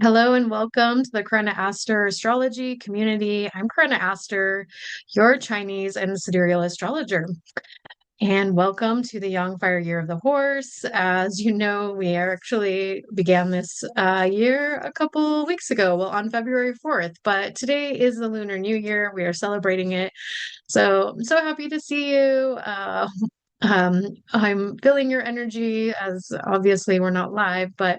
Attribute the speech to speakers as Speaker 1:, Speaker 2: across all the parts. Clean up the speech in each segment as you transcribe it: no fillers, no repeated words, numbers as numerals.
Speaker 1: Hello and welcome to the Korenna astrology community. I'm Korenna your Chinese and sidereal astrologer. And welcome to the Yang Fire Year of the Horse. As you know, we actually began this year a couple weeks ago, well, on February 4th. But today is the Lunar New Year. We are celebrating it. So I'm so happy to see you. I'm feeling your energy as obviously we're not live, but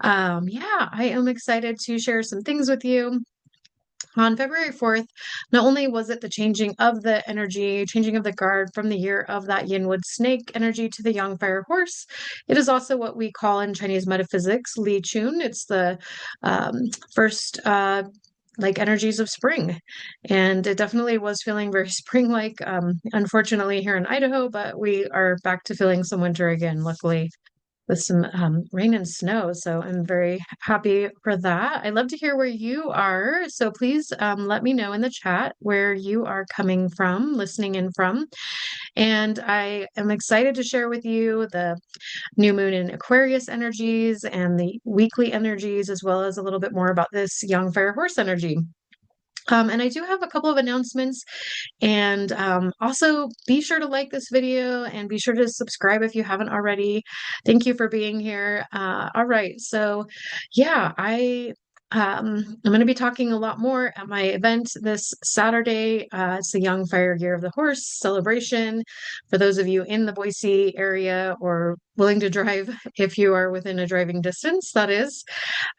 Speaker 1: yeah, I am excited to share some things with you. On February 4th, not only was it the changing of the energy, changing of the guard from the year of that Yinwood snake energy to the Yang Fire Horse, it is also what we call in Chinese metaphysics Li Chun. It's the first like energies of spring. And it definitely was feeling very spring-like, unfortunately here in Idaho, but we are back to feeling some winter again, luckily with some rain and snow. So I'm very happy for that. I'd love to hear where you are. So please let me know in the chat where you are coming from, listening in from. And I am excited to share with you the new moon in Aquarius energies and the weekly energies, as well as a little bit more about this young fire horse energy. And I do have a couple of announcements. And also be sure to like this video and be sure to subscribe if you haven't already. Thank you for being here. All right. So yeah, I'm going to be talking a lot more at my event this Saturday. It's the Young Fire Year of the Horse celebration for those of you in the Boise area or willing to drive if you are within a driving distance, that is.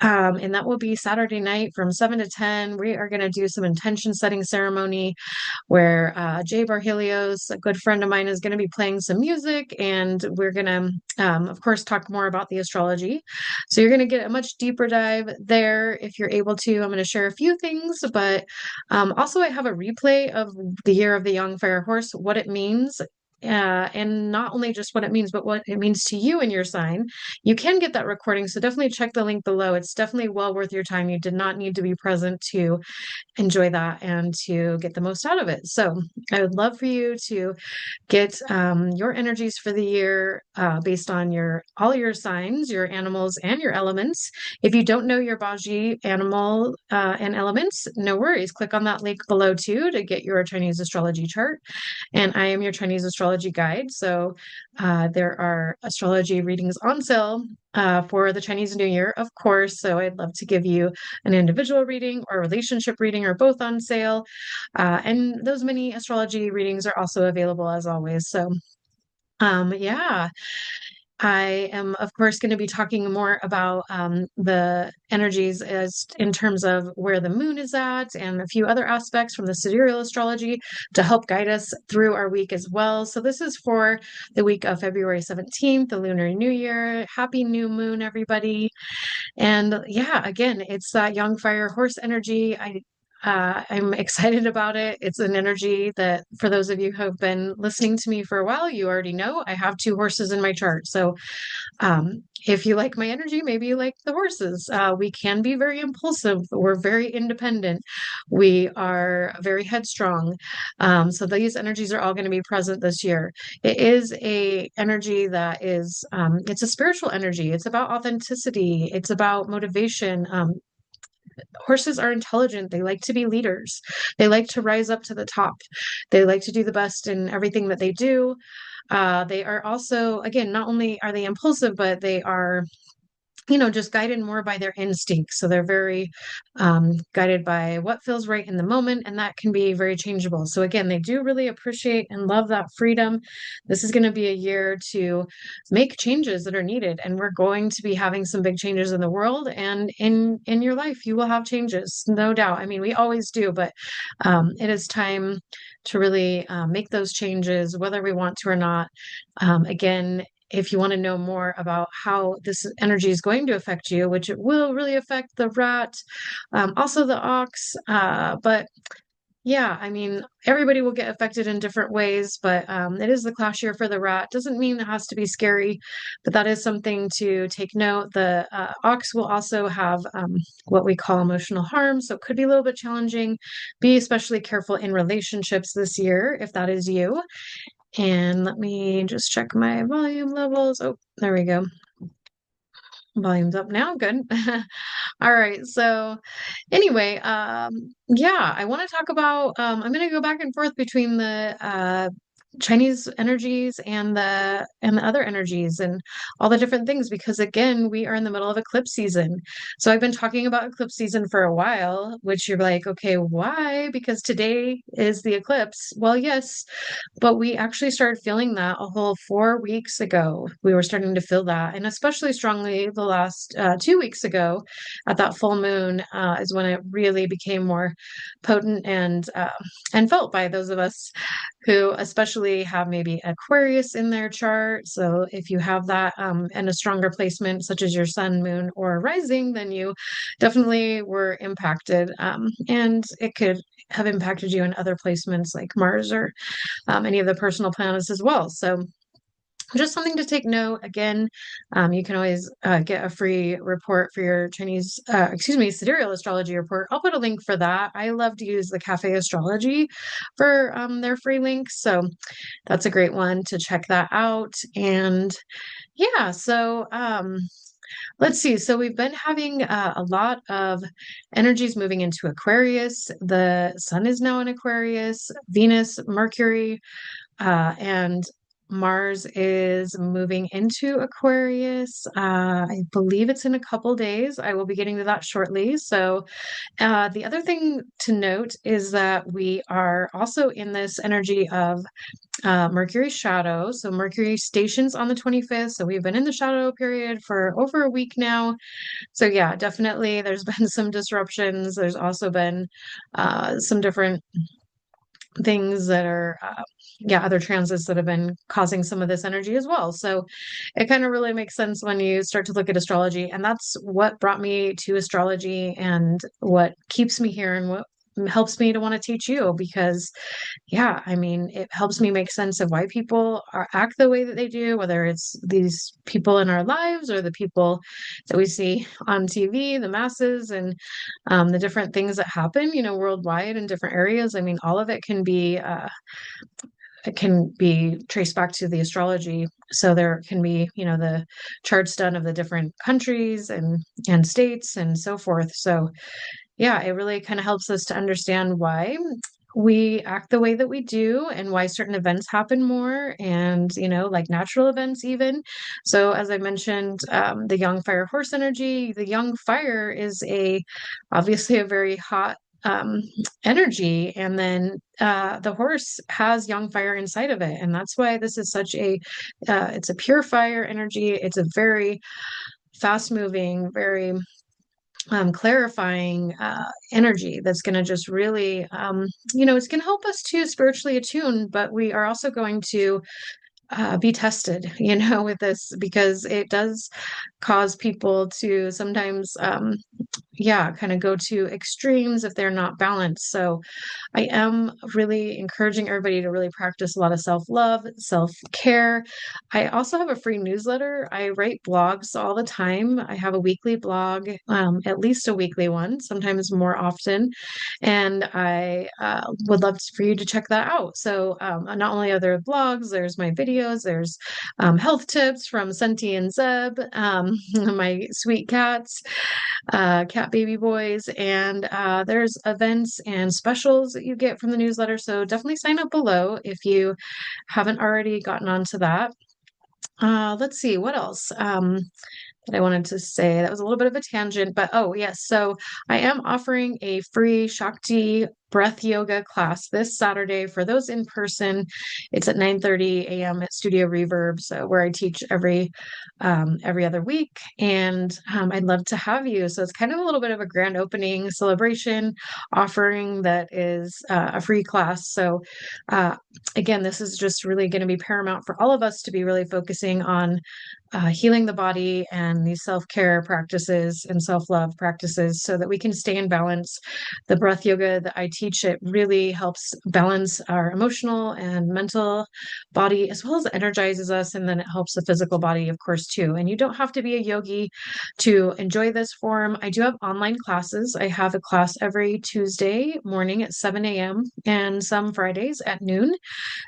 Speaker 1: And that will be Saturday night from 7 to 10. We are going to do some intention setting ceremony where Jay Barhelios, a good friend of mine, is going to be playing some music, and we're going to, of course, talk more about the astrology. So you're going to get a much deeper dive there if you're able to. I'm going to share a few things, but also I have a replay of the Year of the Young Fire Horse, what it means. And not only just what it means, but what it means to you and your sign. You can get that recording, so definitely check the link below. It's definitely well worth your time. You did not need to be present to enjoy that and to get the most out of it. So I would love for you to get your energies for the year based on all your signs, your animals, and your elements. If you don't know your Baji animal and elements, no worries. Click on that link below too to get your Chinese astrology chart. And I am your Chinese astrology guide. So there are astrology readings on sale for the Chinese New Year, of course. So I'd love to give you an individual reading or relationship reading or both on sale. And those mini astrology readings are also available as always. So yeah, I am, of course, going to be talking more about the energies as in terms of where the moon is at and a few other aspects from the sidereal astrology to help guide us through our week as well. So this is for the week of February 17th, the Lunar New Year. Happy new moon, everybody. And yeah, again, it's that young fire horse energy. I'm excited about it. It's an energy that, for those of you who have been listening to me for a while, you already know I have two horses in my chart. So if you like my energy, maybe you like the horses. We can be very impulsive. We're very independent. We are very headstrong. So these energies are all going to be present this year. It is a energy that is, it's a spiritual energy. It's about authenticity. It's about motivation. Horses are intelligent. They like to be leaders. They like to rise up to the top. They like to do the best in everything that they do. They are also, again, not only are they impulsive, but they are, just guided more by their instincts. So they're very guided by what feels right in the moment, and that can be very changeable. So again, they do really appreciate and love that freedom. This is going to be a year to make changes that are needed, and we're going to be having some big changes in the world and in your life. You will have changes, no doubt. I mean, we always do, but it is time to really make those changes, whether we want to or not. Again, if you want to know more about how this energy is going to affect you, which it will really affect the rat, also the ox. But yeah, I mean, everybody will get affected in different ways, but it is the clash year for the rat. Doesn't mean it has to be scary, but that is something to take note. The ox will also have what we call emotional harm, so it could be a little bit challenging. Be especially careful in relationships this year if that is you. And let me just check my volume levels. Oh, there we go. Volume's up now. Good. All All right. So anyway, yeah, I want to talk about I'm going to go back and forth between the Chinese energies and the other energies and all the different things because again, we are in the middle of eclipse season. So I've been talking about eclipse season for a while, which you're like, okay, why? Because today is the eclipse. Well, yes, but we actually started feeling that a whole 4 weeks ago. We were starting to feel that, and especially strongly the last 2 weeks ago at that full moon is when it really became more potent and felt by those of us who especially have maybe Aquarius in their chart. So if you have that and a stronger placement, such as your sun, moon, or rising, then you definitely were impacted. And it could have impacted you in other placements like Mars or any of the personal planets as well. So just something to take note. Again, you can always get a free report for your sidereal astrology report. I'll put a link for that. I love to use the Cafe Astrology for their free links. So that's a great one to check that out. And yeah, so let's see. So we've been having a lot of energies moving into Aquarius. The sun is now in Aquarius, Venus, Mercury, and Mars is moving into Aquarius. I believe it's in a couple days. I will be getting to that shortly. So, the other thing to note is that we are also in this energy of Mercury shadow. So, Mercury stations on the 25th. So, we've been in the shadow period for over a week now. So, yeah, definitely there's been some disruptions. There's also been some different things that are other transits that have been causing some of this energy as well. So it kind of really makes sense when you start to look at astrology, and that's what brought me to astrology and what keeps me here and what helps me to want to teach you because yeah, I mean, it helps me make sense of why people act the way that they do, whether it's these people in our lives or the people that we see on TV, the masses, and the different things that happen, worldwide in different areas. I mean, all of it can be traced back to the astrology. So there can be, the charts done of the different countries and states and so forth. So yeah, it really kind of helps us to understand why we act the way that we do and why certain events happen more and, like natural events even. So as I mentioned, the young fire horse energy, the young fire is obviously a very hot energy. And then the horse has young fire inside of it. And that's why this is it's a pure fire energy. It's a very fast moving, very clarifying energy that's going to just really, it's going to help us to spiritually attune, but we are also going to be tested, with this because it does cause people to sometimes, kind of go to extremes if they're not balanced. So I am really encouraging everybody to really practice a lot of self-love, self-care. I also have a free newsletter. I write blogs all the time. I have a weekly blog, at least a weekly one, sometimes more often. And I would love for you to check that out. So not only are there blogs, there's my videos, there's health tips from Senti and Zeb, my sweet cats, cat baby boys, and there's events and specials that you get from the newsletter. So definitely sign up below if you haven't already gotten onto that. Let's see, what else? That I wanted to say. That was a little bit of a tangent, but oh, yes. So I am offering a free Shakti breath yoga class this Saturday for those in person. It's at 9:30 a.m. at Studio Reverb, so where I teach every other week, and I'd love to have you. So it's kind of a little bit of a grand opening celebration offering that is a free class. So again, this is just really going to be paramount for all of us to be really focusing on healing the body and these self-care practices and self-love practices so that we can stay in balance. The breath yoga that I teach, it really helps balance our emotional and mental body as well as energizes us. And then it helps the physical body, of course, too. And you don't have to be a yogi to enjoy this form. I do have online classes. I have a class every Tuesday morning at 7 a.m. and some Fridays at noon.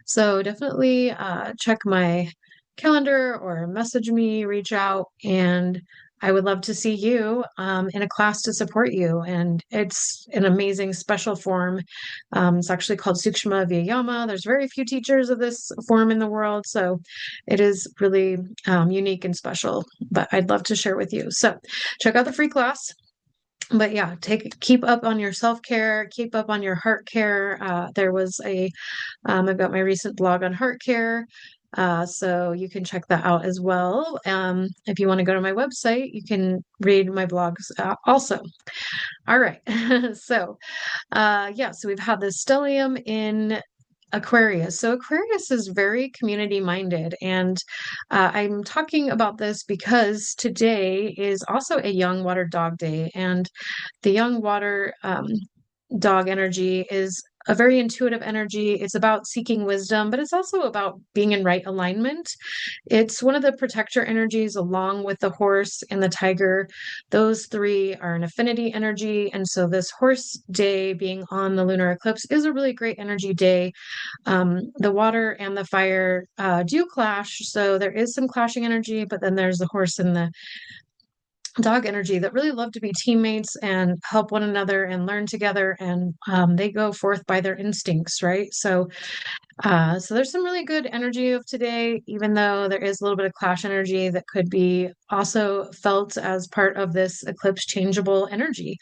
Speaker 1: So definitely check my calendar or message me, reach out, and I would love to see you in a class to support you. And it's an amazing special form. It's actually called Sukshma Vyayama. There's very few teachers of this form in the world. So it is really unique and special, but I'd love to share with you. So check out the free class. But yeah, keep up on your self-care, keep up on your heart care. There was I've got my recent blog on heart care. So you can check that out as well. If you want to go to my website, you can read my blogs also. All right. So, yeah, so we've had this stellium in Aquarius. So Aquarius is very community minded. And I'm talking about this because today is also a young water dog day. And the young water dog energy is a very intuitive energy. It's about seeking wisdom, but it's also about being in right alignment. It's one of the protector energies along with the horse and the tiger. Those three are an affinity energy. And so this horse day being on the lunar eclipse is a really great energy day. The water and the fire do clash. So there is some clashing energy, but then there's the horse and the dog energy that really love to be teammates and help one another and learn together, and they go forth by their instincts, right? So there's some really good energy of today, even though there is a little bit of clash energy that could be also felt as part of this eclipse changeable energy.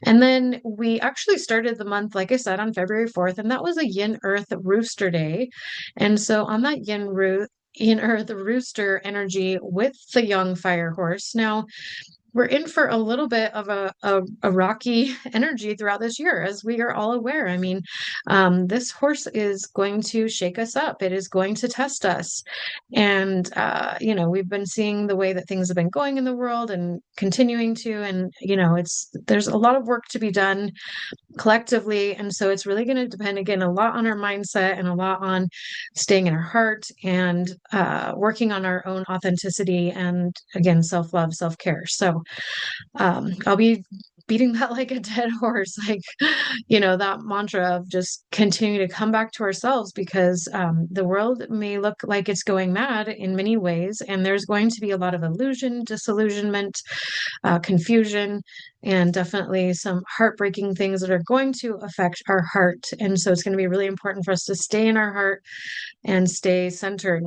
Speaker 1: And then we actually started the month, like I said, on February 4th, and that was a yin earth rooster day. And so on that yin earth rooster energy with the young fire horse. Now, we're in for a little bit of a rocky energy throughout this year, as we are all aware. I mean, this horse is going to shake us up. It is going to test us. And, we've been seeing the way that things have been going in the world and continuing to, and, there's a lot of work to be done collectively. And so it's really going to depend again a lot on our mindset and a lot on staying in our heart and working on our own authenticity and again, self-love, self-care. So I'll be beating that like a dead horse, like, that mantra of just continue to come back to ourselves because the world may look like it's going mad in many ways. And there's going to be a lot of illusion, disillusionment, confusion, and definitely some heartbreaking things that are going to affect our heart. And so it's going to be really important for us to stay in our heart and stay centered.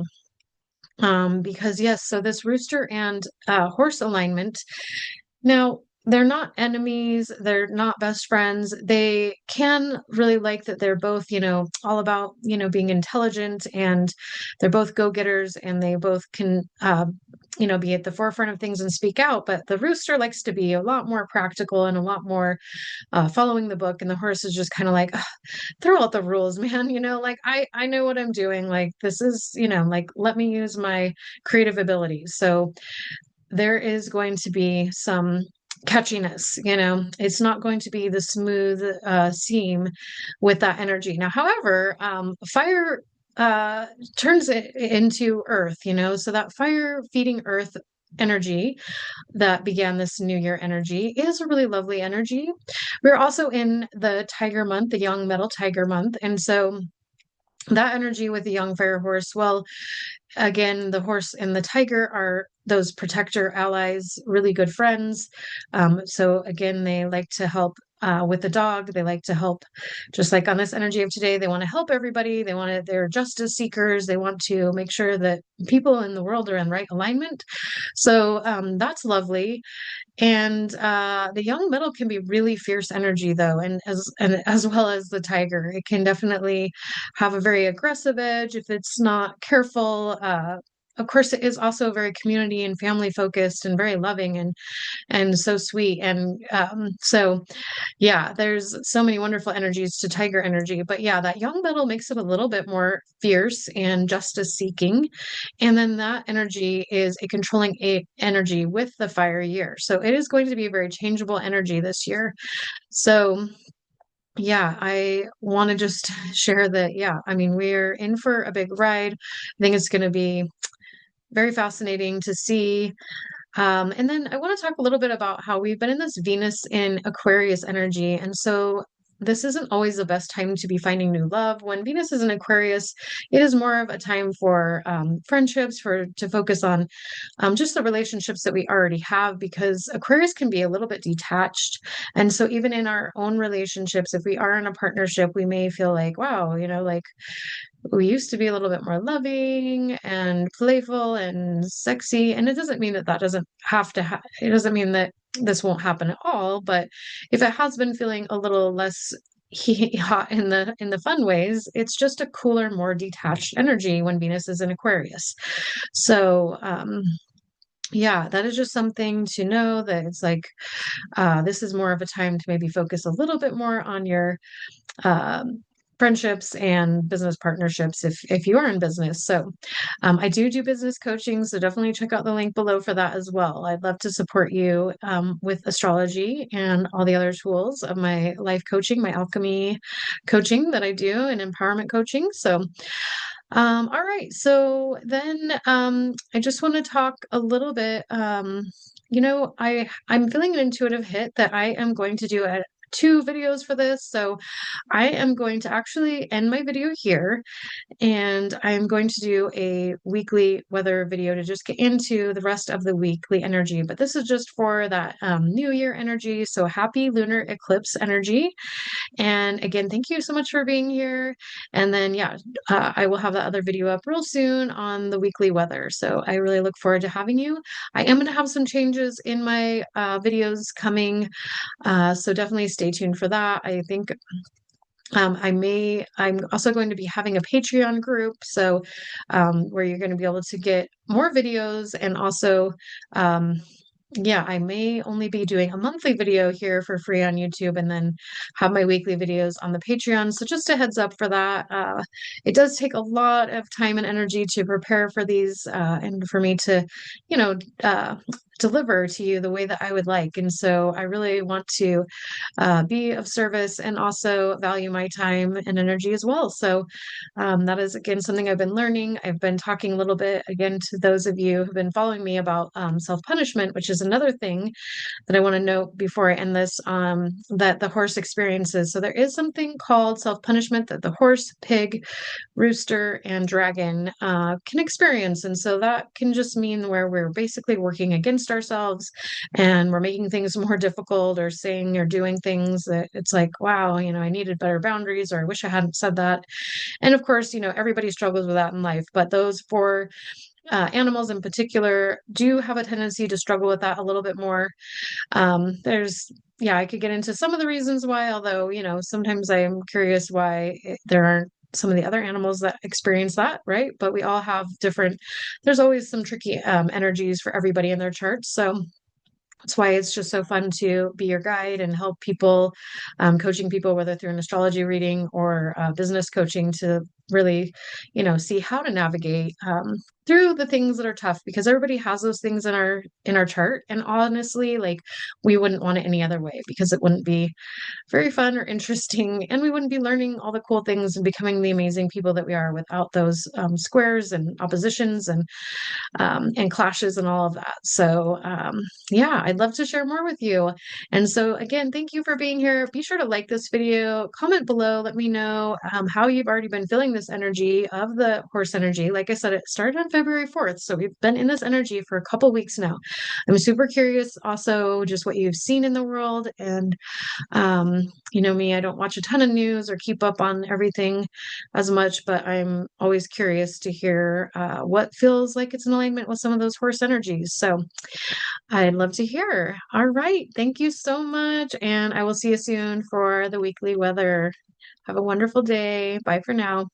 Speaker 1: Because yes, so this rooster and horse alignment. Now, they're not enemies, they're not best friends. They can really like that they're both, all about, being intelligent, and they're both go-getters, and they both can be at the forefront of things and speak out. But the rooster likes to be a lot more practical and a lot more following the book, and the horse is just kind of like, "Ugh, throw out the rules, man. Like I know what I'm doing. Like this is, like let me use my creative abilities." So there is going to be some catchiness. It's not going to be the smooth seam with that energy. Now, however, fire turns it into earth, so that fire feeding earth energy that began this new year energy is a really lovely energy. We're also in the tiger month, the young metal tiger month, and so that energy with the young fire horse, well, again, the horse and the tiger are those protector allies, really good friends. So again, they like to help with the dog. They like to help, just like on this energy of today, they want to help everybody. They're justice seekers. They want to make sure that people in the world are in right alignment. So that's lovely. And the young metal can be really fierce energy though, and as well as the tiger. It can definitely have a very aggressive edge if it's not careful. Of course, it is also very community and family focused and very loving and so sweet. And so yeah, there's so many wonderful energies to tiger energy. But yeah, that young metal makes it a little bit more fierce and justice seeking. And then that energy is a controlling energy with the fire year. So it is going to be a very changeable energy this year. So yeah, I want to just share that. Yeah, I mean, we're in for a big ride. I think it's going to be very fascinating to see. And then I want to talk a little bit about how we've been in this Venus in Aquarius energy. And so this isn't always the best time to be finding new love. When Venus is in Aquarius, it is more of a time for friendships, for to focus on just the relationships that we already have, because Aquarius can be a little bit detached. And so even in our own relationships, if we are in a partnership, we may feel like, wow, like we used to be a little bit more loving and playful and sexy. And it doesn't mean that that doesn't have to it doesn't mean that this won't happen at all. But if it has been feeling a little less hot in the fun ways, it's just a cooler, more detached energy when Venus is in Aquarius. So yeah, that is just something to know, that it's like this is more of a time to maybe focus a little bit more on your um, friendships and business partnerships if you are in business. So I do business coaching, so definitely check out the link below for that as well. I'd love to support you with astrology and all the other tools of my life coaching, my alchemy coaching that I do, and empowerment coaching. So all right. So then I just want to talk a little bit. I'm feeling an intuitive hit that I am going to do two videos for this. So I am going to actually end my video here, and I'm going to do a weekly weather video to just get into the rest of the weekly energy. But this is just for that New Year energy. So happy lunar eclipse energy. And again, thank you so much for being here. And then, yeah, I will have that other video up real soon on the weekly weather. So I really look forward to having you. I am going to have some changes in my videos coming. So definitely stay tuned for that. I think I'm also going to be having a Patreon group. So where you're going to be able to get more videos, and also, yeah, I may only be doing a monthly video here for free on YouTube, and then have my weekly videos on the Patreon. So just a heads up for that. It does take a lot of time and energy to prepare for these, and for me to, you know, deliver to you the way that I would like. And so I really want to be of service and also value my time and energy as well. So that is, again, something I've been learning. I've been talking a little bit, again, to those of you who've been following me, about self-punishment, which is another thing that I want to note before I end this, that the horse experiences. So there is something called self-punishment that the horse, pig, rooster, and dragon can experience. And so that can just mean where we're basically working against ourselves, and we're making things more difficult, or saying or doing things that it's like, wow, I needed better boundaries, or I wish I hadn't said that. And of course, everybody struggles with that in life, but those four animals in particular do have a tendency to struggle with that a little bit more. Yeah, I could get into some of the reasons why, although, sometimes I am curious why there aren't some of the other animals that experience that, right? But we all have different, there's always some tricky energies for everybody in their charts. So that's why it's just so fun to be your guide and help people, coaching people, whether through an astrology reading or business coaching, to really, see how to navigate through the things that are tough, because everybody has those things in our chart. And honestly, like, we wouldn't want it any other way, because it wouldn't be very fun or interesting, and we wouldn't be learning all the cool things and becoming the amazing people that we are without those squares and oppositions and clashes and all of that. So yeah, I'd love to share more with you. And so again, thank you for being here. Be sure to like this video, comment below, let me know how you've already been feeling this energy of the horse energy. Like I said, it started on February 4th, so we've been in this energy for a couple weeks now. I'm super curious also just what you've seen in the world. And me, I don't watch a ton of news or keep up on everything as much, but I'm always curious to hear what feels like it's in alignment with some of those horse energies. So I'd love to hear. All right. Thank you so much. And I will see you soon for the weekly weather. Have a wonderful day. Bye for now.